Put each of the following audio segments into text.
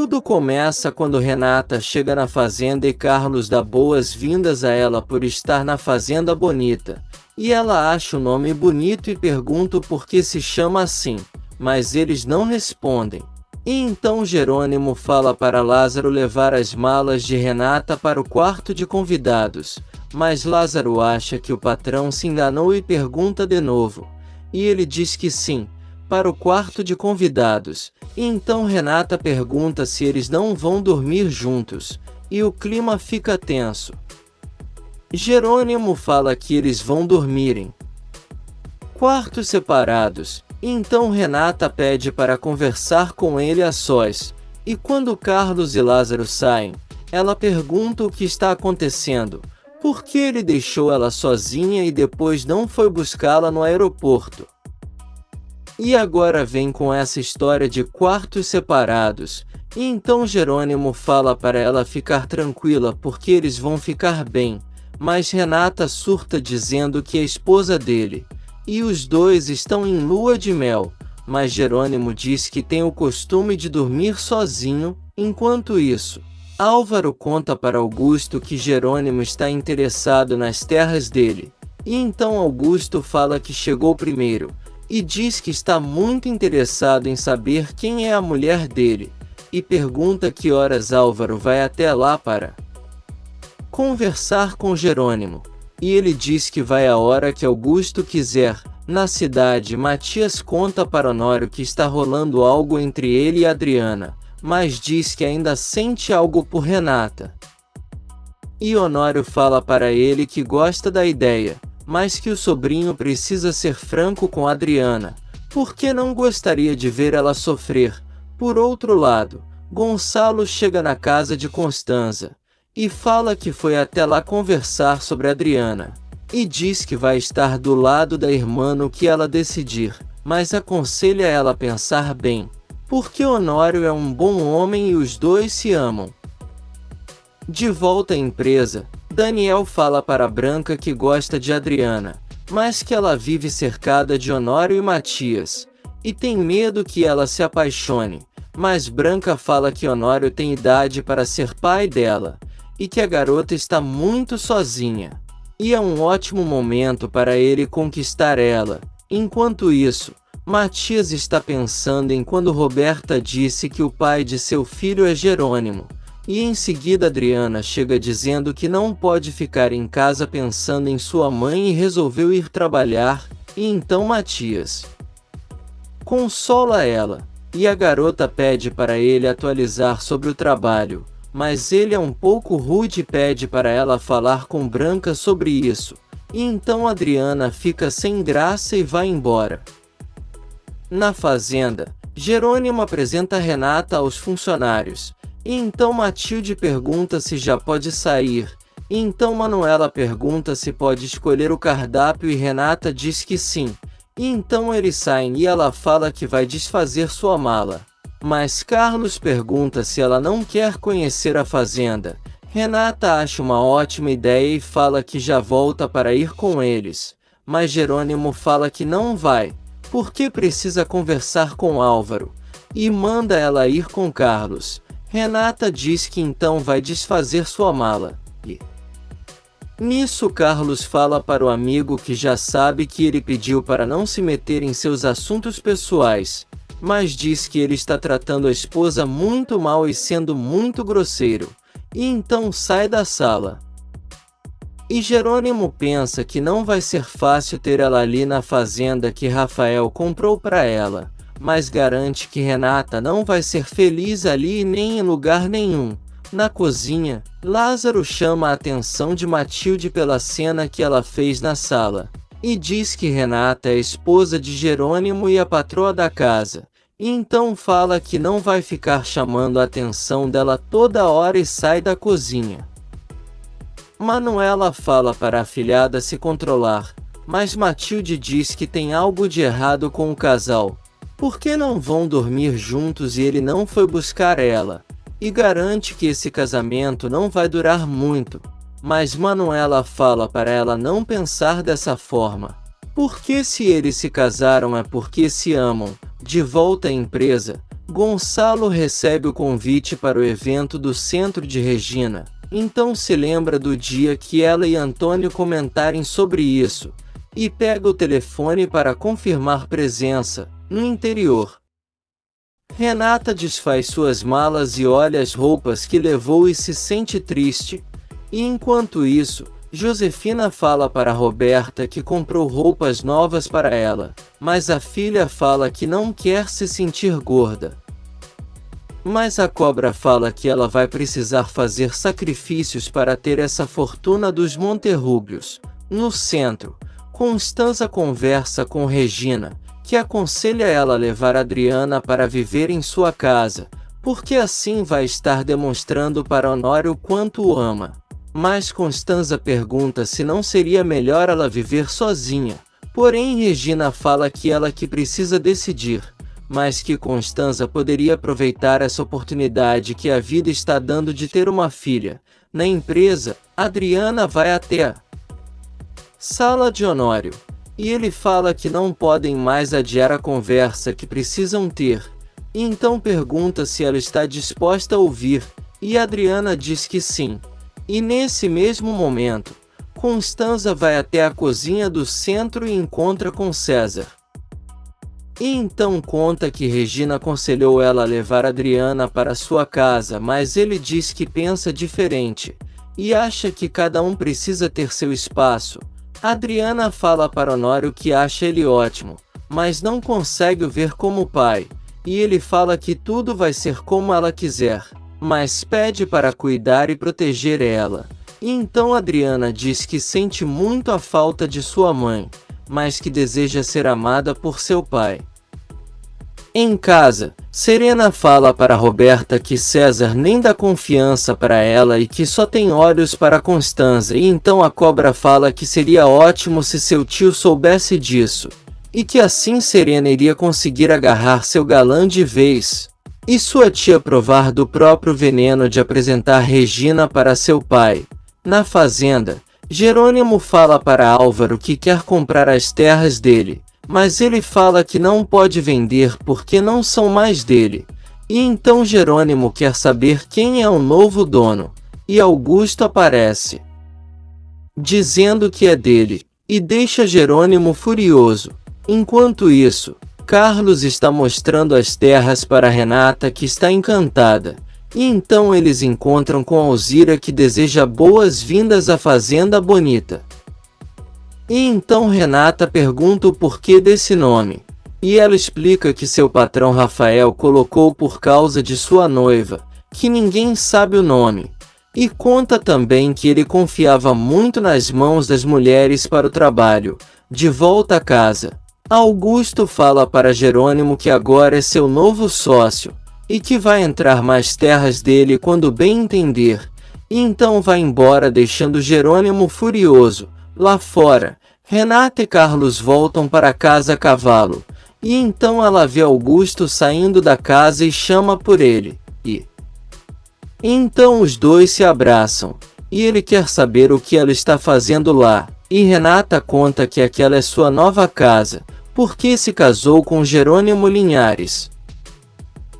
Tudo começa quando Renata chega na fazenda e Carlos dá boas-vindas a ela por estar na fazenda bonita. E ela acha o nome bonito e pergunta por que se chama assim, mas eles não respondem. E então Jerônimo fala para Lázaro levar as malas de Renata para o quarto de convidados, mas Lázaro acha que o patrão se enganou e pergunta de novo. E ele diz que sim, para o quarto de convidados. E então Renata pergunta se eles não vão dormir juntos, e o clima fica tenso. Jerônimo fala que eles vão dormirem quartos separados. Então Renata pede para conversar com ele a sós, e quando Carlos e Lázaro saem, ela pergunta o que está acontecendo, por que ele deixou ela sozinha e depois não foi buscá-la no aeroporto. E agora vem com essa história de quartos separados, e então Jerônimo fala para ela ficar tranquila porque eles vão ficar bem, mas Renata surta dizendo que é esposa dele. E os dois estão em lua de mel, mas Jerônimo diz que tem o costume de dormir sozinho. Enquanto isso, Álvaro conta para Augusto que Jerônimo está interessado nas terras dele. E então Augusto fala que chegou primeiro, e diz que está muito interessado em saber quem é a mulher dele, e pergunta que horas Álvaro vai até lá para conversar com Jerônimo. E ele diz que vai a hora que Augusto quiser. Na cidade, Matias conta para Honório que está rolando algo entre ele e Adriana, mas diz que ainda sente algo por Renata. E Honório fala para ele que gosta da ideia, mas que o sobrinho precisa ser franco com Adriana, porque não gostaria de ver ela sofrer. Por outro lado, Gonçalo chega na casa de Constanza e fala que foi até lá conversar sobre Adriana, e diz que vai estar do lado da irmã no que ela decidir, mas aconselha ela a pensar bem, porque Honório é um bom homem e os dois se amam. De volta à empresa, Daniel fala para Branca que gosta de Adriana, mas que ela vive cercada de Honório e Matias, e tem medo que ela se apaixone, mas Branca fala que Honório tem idade para ser pai dela, e que a garota está muito sozinha. E é um ótimo momento para ele conquistar ela. Enquanto isso, Matias está pensando em quando Roberta disse que o pai de seu filho é Jerônimo. E em seguida Adriana chega dizendo que não pode ficar em casa pensando em sua mãe e resolveu ir trabalhar. E então Matias consola ela, e a garota pede para ele atualizar sobre o trabalho. Mas ele é um pouco rude e pede para ela falar com Branca sobre isso. E então Adriana fica sem graça e vai embora. Na fazenda, Jerônimo apresenta Renata aos funcionários. E então Matilde pergunta se já pode sair. E então Manuela pergunta se pode escolher o cardápio e Renata diz que sim. E então eles saem e ela fala que vai desfazer sua mala. Mas Carlos pergunta se ela não quer conhecer a fazenda. Renata acha uma ótima ideia e fala que já volta para ir com eles. Mas Jerônimo fala que não vai, porque precisa conversar com Álvaro, e manda ela ir com Carlos. Renata diz que então vai desfazer sua mala. E nisso Carlos fala para o amigo que já sabe que ele pediu para não se meter em seus assuntos pessoais, mas diz que ele está tratando a esposa muito mal e sendo muito grosseiro, e então sai da sala. E Jerônimo pensa que não vai ser fácil ter ela ali na fazenda que Rafael comprou para ela, mas garante que Renata não vai ser feliz ali nem em lugar nenhum. Na cozinha, Lázaro chama a atenção de Matilde pela cena que ela fez na sala, e diz que Renata é esposa de Jerônimo e a patroa da casa, e então fala que não vai ficar chamando a atenção dela toda hora e sai da cozinha. Manuela fala para a afilhada se controlar, mas Matilde diz que tem algo de errado com o casal, porque não vão dormir juntos e ele não foi buscar ela, e garante que esse casamento não vai durar muito. Mas Manuela fala para ela não pensar dessa forma, porque se eles se casaram é porque se amam. De volta à empresa, Gonçalo recebe o convite para o evento do centro de Regina, então se lembra do dia que ela e Antônio comentarem sobre isso, e pega o telefone para confirmar presença, no interior. Renata desfaz suas malas e olha as roupas que levou e se sente triste, e enquanto isso, Josefina fala para Roberta que comprou roupas novas para ela, mas a filha fala que não quer se sentir gorda. Mas a cobra fala que ela vai precisar fazer sacrifícios para ter essa fortuna dos Monterrúbios. No centro, Constanza conversa com Regina, que aconselha ela a levar Adriana para viver em sua casa, porque assim vai estar demonstrando para Honório quanto o ama. Mas Constanza pergunta se não seria melhor ela viver sozinha, porém Regina fala que ela que precisa decidir, mas que Constanza poderia aproveitar essa oportunidade que a vida está dando de ter uma filha. Na empresa, Adriana vai até a sala de Honório, e ele fala que não podem mais adiar a conversa que precisam ter, e então pergunta se ela está disposta a ouvir, e Adriana diz que sim. E nesse mesmo momento, Constanza vai até a cozinha do centro e encontra com César. E então conta que Regina aconselhou ela a levar Adriana para sua casa, mas ele diz que pensa diferente, e acha que cada um precisa ter seu espaço. Adriana fala para Honório que acha ele ótimo, mas não consegue o ver como pai, e ele fala que tudo vai ser como ela quiser, mas pede para cuidar e proteger ela. E então Adriana diz que sente muito a falta de sua mãe, mas que deseja ser amada por seu pai. Em casa, Serena fala para Roberta que César nem dá confiança para ela e que só tem olhos para Constanza, e então a cobra fala que seria ótimo se seu tio soubesse disso, e que assim Serena iria conseguir agarrar seu galã de vez, e sua tia provar do próprio veneno de apresentar Regina para seu pai. Na fazenda, Jerônimo fala para Álvaro que quer comprar as terras dele, mas ele fala que não pode vender porque não são mais dele. E então Jerônimo quer saber quem é o novo dono, e Augusto aparece, dizendo que é dele, e deixa Jerônimo furioso. Enquanto isso, Carlos está mostrando as terras para Renata, que está encantada, e então eles encontram com Alzira, que deseja boas-vindas à Fazenda Bonita. E então Renata pergunta o porquê desse nome, e ela explica que seu patrão Rafael colocou por causa de sua noiva, que ninguém sabe o nome, e conta também que ele confiava muito nas mãos das mulheres para o trabalho. De volta a casa, Augusto fala para Jerônimo que agora é seu novo sócio, e que vai entrar mais terras dele quando bem entender, e então vai embora deixando Jerônimo furioso. Lá fora, Renata e Carlos voltam para casa a cavalo, e então ela vê Augusto saindo da casa e chama por ele, e então os dois se abraçam, e ele quer saber o que ela está fazendo lá, e Renata conta que aquela é sua nova casa, porque se casou com Jerônimo Linhares.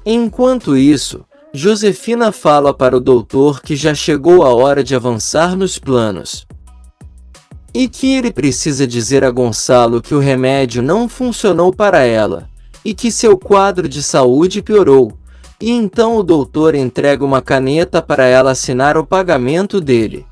Enquanto isso, Josefina fala para o doutor que já chegou a hora de avançar nos planos, e que ele precisa dizer a Gonçalo que o remédio não funcionou para ela, e que seu quadro de saúde piorou, e então o doutor entrega uma caneta para ela assinar o pagamento dele.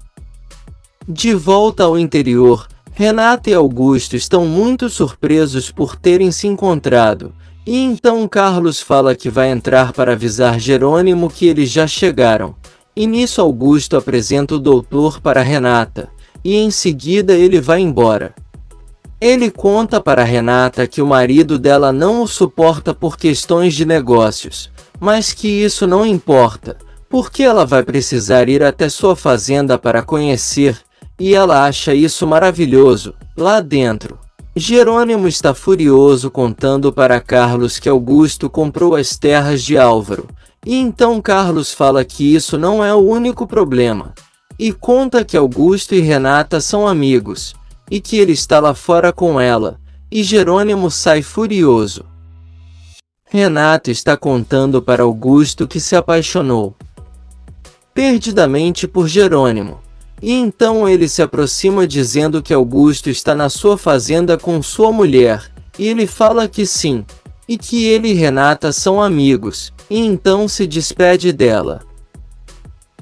De volta ao interior, Renata e Augusto estão muito surpresos por terem se encontrado, e então Carlos fala que vai entrar para avisar Jerônimo que eles já chegaram, e nisso Augusto apresenta o doutor para Renata, e em seguida ele vai embora. Ele conta para Renata que o marido dela não o suporta por questões de negócios, mas que isso não importa, porque ela vai precisar ir até sua fazenda para conhecer, e ela acha isso maravilhoso. Lá dentro, Jerônimo está furioso contando para Carlos que Augusto comprou as terras de Álvaro, e então Carlos fala que isso não é o único problema, e conta que Augusto e Renata são amigos, e que ele está lá fora com ela, e Jerônimo sai furioso. Renata está contando para Augusto que se apaixonou perdidamente por Jerônimo. E então ele se aproxima dizendo que Augusto está na sua fazenda com sua mulher, e ele fala que sim, e que ele e Renata são amigos, e então se despede dela.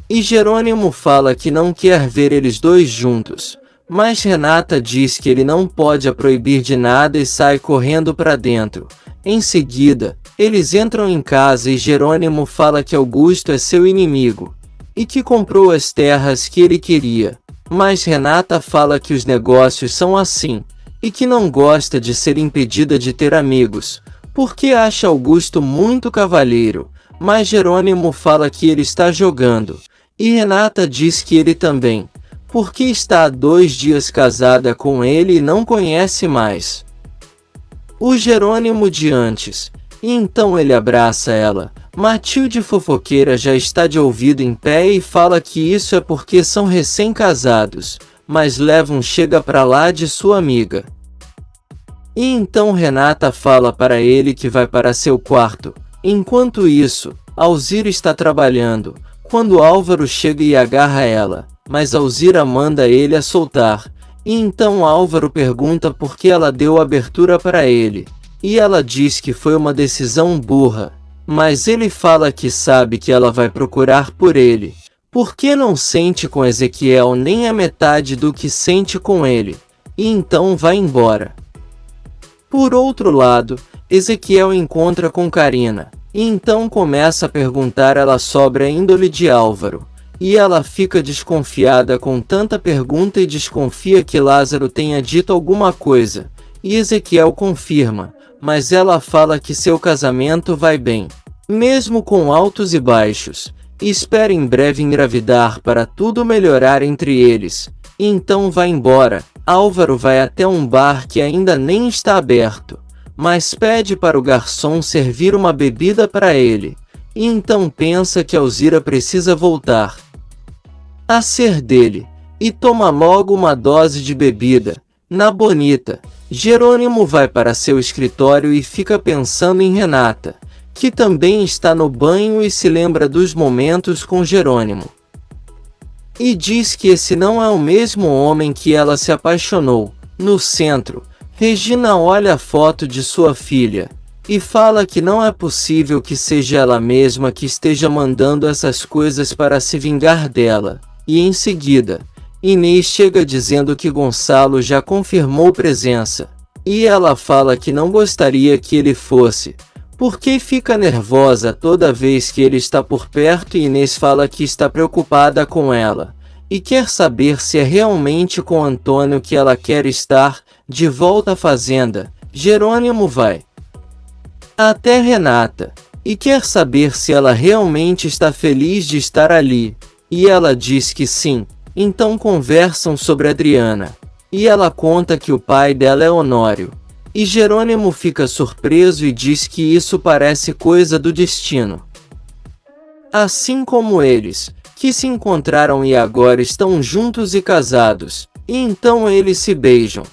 E Jerônimo fala que não quer ver eles dois juntos, mas Renata diz que ele não pode a proibir de nada e sai correndo para dentro. Em seguida, eles entram em casa e Jerônimo fala que Augusto é seu inimigo, e que comprou as terras que ele queria. Mas Renata fala que os negócios são assim, e que não gosta de ser impedida de ter amigos, porque acha Augusto muito cavalheiro. Mas Jerônimo fala que ele está jogando, e Renata diz que ele também, porque está há 2 dias casada com ele e não conhece mais o Jerônimo de antes. E então ele abraça ela. Matilde fofoqueira já está de ouvido em pé e fala que isso é porque são recém-casados, mas Levon chega para lá de sua amiga. E então Renata fala para ele que vai para seu quarto. Enquanto isso, Alzira está trabalhando, quando Álvaro chega e agarra ela, mas Alzira manda ele a soltar. E então Álvaro pergunta por que ela deu abertura para ele, e ela diz que foi uma decisão burra. Mas ele fala que sabe que ela vai procurar por ele, porque não sente com Ezequiel nem a metade do que sente com ele, e então vai embora. Por outro lado, Ezequiel encontra com Karina, e então começa a perguntar ela sobre a índole de Álvaro, e ela fica desconfiada com tanta pergunta e desconfia que Lázaro tenha dito alguma coisa, e Ezequiel confirma, mas ela fala que seu casamento vai bem, mesmo com altos e baixos, e espera em breve engravidar para tudo melhorar entre eles. E então vai embora. Álvaro vai até um bar que ainda nem está aberto, mas pede para o garçom servir uma bebida para ele, e então pensa que Alzira precisa voltar a ser dele, e toma logo uma dose de bebida. Na bonita, Jerônimo vai para seu escritório e fica pensando em Renata, que também está no banho e se lembra dos momentos com Jerônimo. E diz que esse não é o mesmo homem que ela se apaixonou. No centro, Regina olha a foto de sua filha, e fala que não é possível que seja ela mesma que esteja mandando essas coisas para se vingar dela. E em seguida, Inês chega dizendo que Gonçalo já confirmou presença, e ela fala que não gostaria que ele fosse, porque fica nervosa toda vez que ele está por perto, e Inês fala que está preocupada com ela, e quer saber se é realmente com Antônio que ela quer estar. De volta à fazenda, Jerônimo vai até Renata, e quer saber se ela realmente está feliz de estar ali, e ela diz que sim. Então conversam sobre Adriana, e ela conta que o pai dela é Honório, e Jerônimo fica surpreso e diz que isso parece coisa do destino. Assim como eles, que se encontraram e agora estão juntos e casados, e então eles se beijam.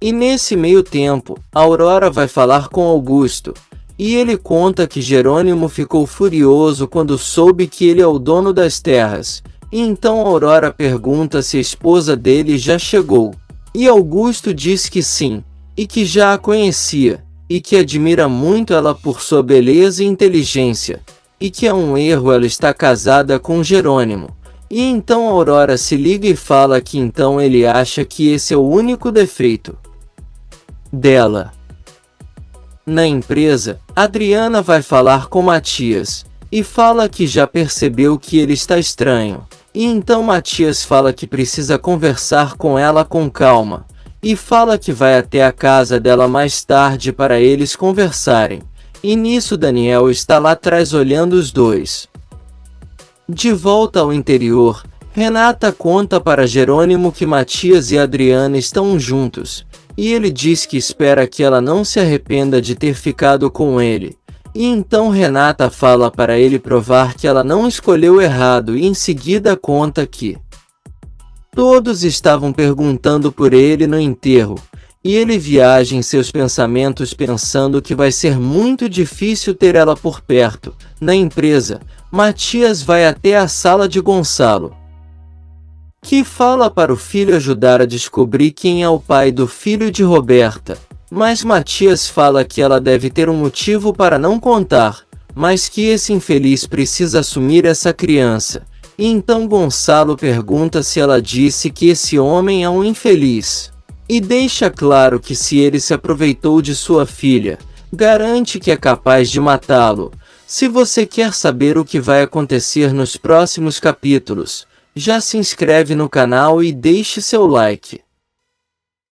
E nesse meio tempo, Aurora vai falar com Augusto, e ele conta que Jerônimo ficou furioso quando soube que ele é o dono das terras. E então Aurora pergunta se a esposa dele já chegou, e Augusto diz que sim, e que já a conhecia, e que admira muito ela por sua beleza e inteligência, e que é um erro ela estar casada com Jerônimo. E então Aurora se liga e fala que então ele acha que esse é o único defeito dela. Na empresa, Adriana vai falar com Matias, e fala que já percebeu que ele está estranho. E então Matias fala que precisa conversar com ela com calma, e fala que vai até a casa dela mais tarde para eles conversarem. E nisso Daniel está lá atrás olhando os dois. De volta ao interior, Renata conta para Jerônimo que Matias e Adriana estão juntos, e ele diz que espera que ela não se arrependa de ter ficado com ele. E então Renata fala para ele provar que ela não escolheu errado, e em seguida conta que todos estavam perguntando por ele no enterro, E ele viaja em seus pensamentos pensando que vai ser muito difícil ter ela por perto. Na empresa, Matias vai até a sala de Gonçalo, que fala para o filho ajudar a descobrir quem é o pai do filho de Roberta. Mas Matias fala que ela deve ter um motivo para não contar, mas que esse infeliz precisa assumir essa criança. E então Gonçalo pergunta se ela disse que esse homem é um infeliz. E deixa claro que se ele se aproveitou de sua filha, garante que é capaz de matá-lo. Se você quer saber o que vai acontecer nos próximos capítulos, já se inscreve no canal e deixe seu like.